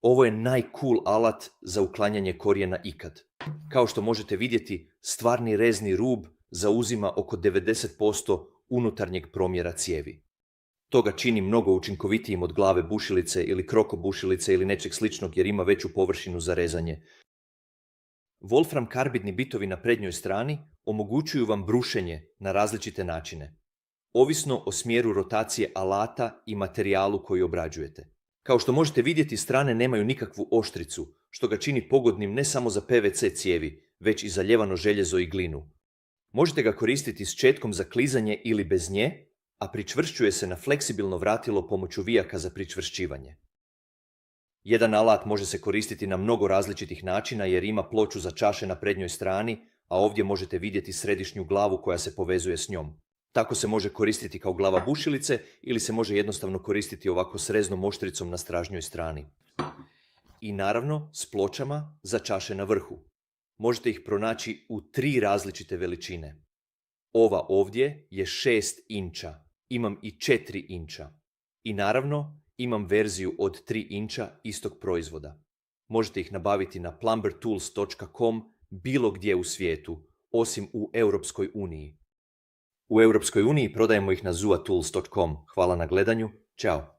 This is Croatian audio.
Ovo je najcool alat za uklanjanje korijena ikad. Kao što možete vidjeti, stvarni rezni rub zauzima oko 90% unutarnjeg promjera cijevi. To ga čini mnogo učinkovitijim od glave bušilice ili krokobušilice ili nečeg sličnog jer ima veću površinu za rezanje. Wolfram karbidni bitovi na prednjoj strani omogućuju vam brušenje na različite načine, ovisno o smjeru rotacije alata i materijalu koji obrađujete. Kao što možete vidjeti, strane nemaju nikakvu oštricu, što ga čini pogodnim ne samo za PVC cijevi, već i za ljevano željezo i glinu. Možete ga koristiti s četkom za klizanje ili bez nje, a pričvršćuje se na fleksibilno vratilo pomoću vijaka za pričvršćivanje. Jedan alat može se koristiti na mnogo različitih načina jer ima ploču za čaše na prednjoj strani, a ovdje možete vidjeti središnju glavu koja se povezuje s njom. Tako se može koristiti kao glava bušilice ili se može jednostavno koristiti ovako s reznom oštricom na stražnjoj strani. I naravno s pločama za čaše na vrhu. Možete ih pronaći u 3 različite veličine. Ova ovdje je 6 inča, imam i 4 inča. I naravno imam verziju od 3 inča istog proizvoda. Možete ih nabaviti na plumbertools.com bilo gdje u svijetu, osim u Europskoj uniji. U Europskoj uniji prodajemo ih na zuatools.com. Hvala na gledanju. Ćao.